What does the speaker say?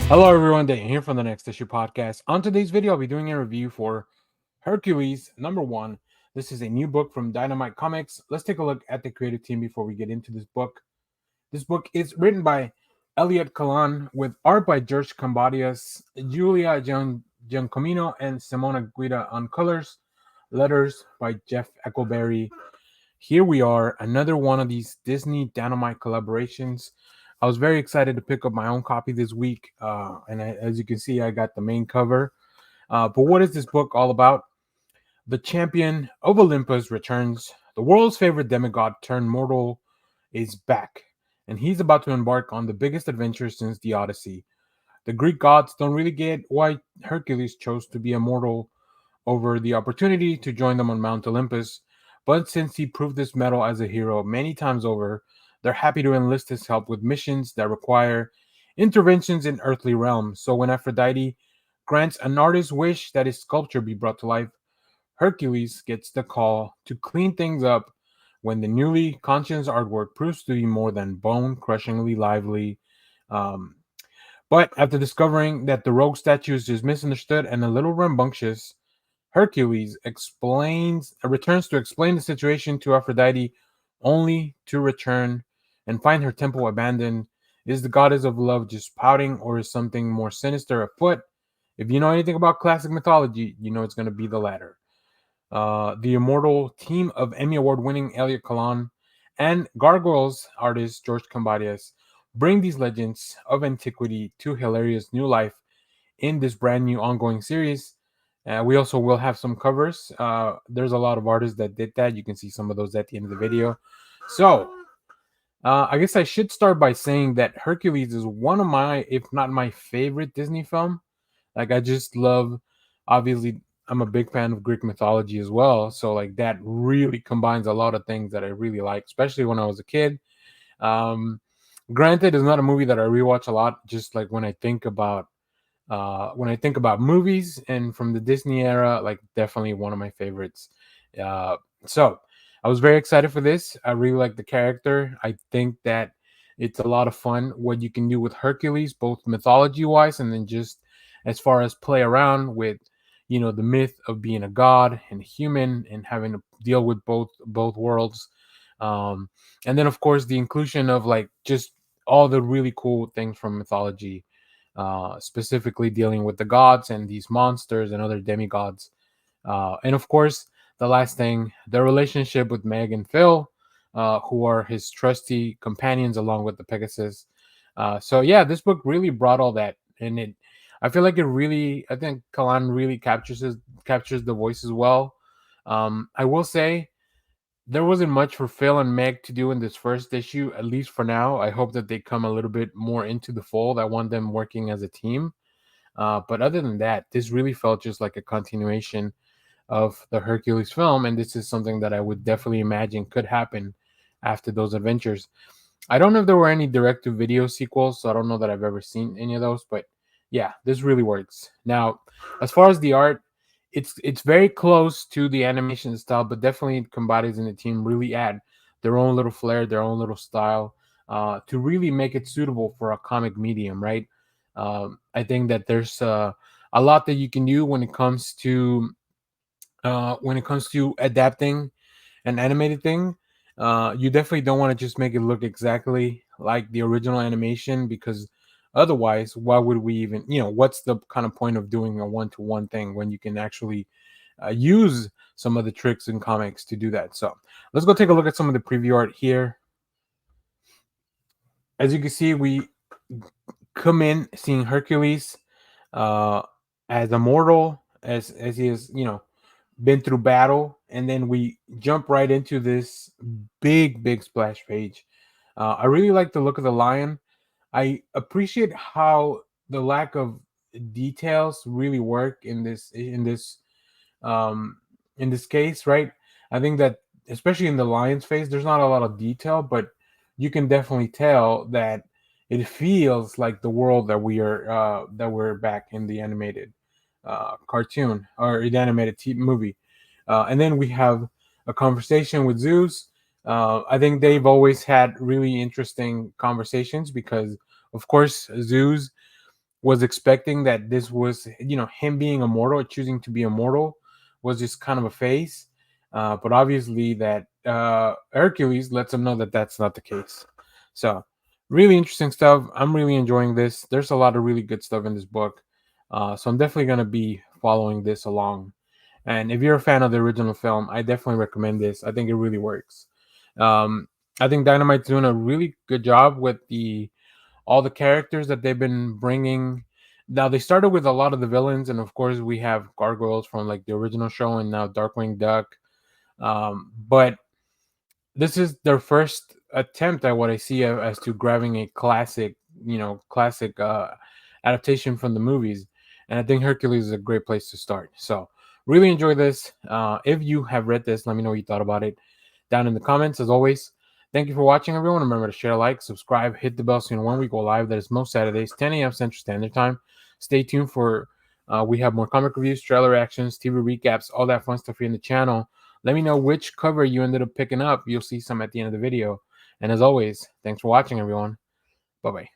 Hello everyone, Dan here from the Next Issue Podcast. On today's video, I'll be doing a review for Hercules #1. This is a new book from Dynamite Comics. Let's take a look at the creative team before we get into this book. This book is written by Elliott Kalan with art by George Kambadais, Julia Giancomino, and Simona Guida on colors, letters by Jeff Eckleberry. Here we are, another one of these Disney Dynamite collaborations. I was very excited to pick up my own copy this week, as you can see, I got the main cover. But what is this book all about? The champion of Olympus returns. The world's favorite demigod-turned-mortal is back, and he's about to embark on the biggest adventure since the Odyssey. The Greek gods don't really get why Hercules chose to be a mortal over the opportunity to join them on Mount Olympus, but since he proved his mettle as a hero many times over, they're happy to enlist his help with missions that require interventions in earthly realms. So when Aphrodite grants an artist's wish that his sculpture be brought to life, Hercules gets the call to clean things up when the newly conscious artwork proves to be more than bone-crushingly lively. Um, but after discovering that the rogue statue is just misunderstood and a little rambunctious, Hercules returns to explain the situation to Aphrodite, only to return and find her temple abandoned. Is the goddess of love just pouting, or is something more sinister afoot? If you know anything about classic mythology, you know it's going to be the latter. The immortal team of Emmy Award-winning Elliott Kalan and Gargoyles artist George Kambadais bring these legends of antiquity to hilarious new life in this brand new ongoing series. We also will have some covers. There's a lot of artists that did that. You can see some of those at the end of the video. So, I guess I should start by saying that Hercules is one of my, if not my favorite Disney film. Like, I just love, obviously, I'm a big fan of Greek mythology as well. So, like, that really combines a lot of things that I really like, especially when I was a kid. Um, Granted, it's not a movie that I rewatch a lot, just like when I think about movies and from the Disney era, like definitely one of my favorites. Uh, so I was very excited for this. I really like the character. I think that it's a lot of fun what you can do with Hercules, both mythology wise and then just as far as play around with, the myth of being a god and human and having to deal with both worlds. Um, and then of course the inclusion of like just all the really cool things from mythology, specifically dealing with the gods and these monsters and other demigods. And of course, the last thing, the relationship with Meg and Phil, who are his trusty companions along with the Pegasus. So yeah, this book really brought all that, and I feel like I think Kalan really captures the voice as well. I will say there wasn't much for Phil and Meg to do in this first issue, at least for now. I hope that they come a little bit more into the fold. I want them working as a team. But other than that, this really felt just like a continuation of the Hercules film, and this is something that I would definitely imagine could happen after those adventures. I don't know if there were any direct-to-video sequels, so I don't know that I've ever seen any of those, but yeah, this really works. Now, as far as the art, it's very close to the animation style, but definitely Kambadais and the team really add their own little flair, their own little style, to really make it suitable for a comic medium, right? I think that there's a lot that you can do when it comes to adapting an animated thing. You definitely don't want to just make it look exactly like the original animation, because otherwise, why would we even, what's the kind of point of doing a one-to-one thing when you can actually use some of the tricks in comics to do that? So let's go take a look at some of the preview art here. As you can see, we come in seeing Hercules uh, as a mortal, as he is, been through battle, and then we jump right into this big splash page. I really like the look of the lion. I appreciate how the lack of details really work um in this case, right? I think that especially in the lion's face, there's not a lot of detail, but you can definitely tell that it feels like the world that we're back in the animated cartoon or the animated movie. And then we have a conversation with Zeus. I think they've always had really interesting conversations because, of course, Zeus was expecting that this was, him being immortal, choosing to be immortal, was just kind of a phase. But obviously, that Hercules lets him know that that's not the case. So, really interesting stuff. I'm really enjoying this. There's a lot of really good stuff in this book. So, I'm definitely going to be following this along. And if you're a fan of the original film, I definitely recommend this. I think it really works. Um, I think Dynamite's doing a really good job with the all the characters that they've been bringing. Now they started with a lot of the villains, and of course we have gargoyles from like the original show, and now Darkwing Duck. But this is their first attempt at what I see as to grabbing a classic, classic adaptation from the movies, and I think Hercules is a great place to start. So really enjoy this. If you have read this, let me know what you thought about it down in the comments. As always, thank you for watching, everyone. Remember to share, like, subscribe, hit the bell so you know when we go live. That is most Saturdays, 10 a.m. Central Standard Time. Stay tuned for we have more comic reviews, trailer reactions, TV recaps, all that fun stuff here in the channel. Let me know which cover you ended up picking up. You'll see some at the end of the video. And as always, thanks for watching, everyone. Bye-bye.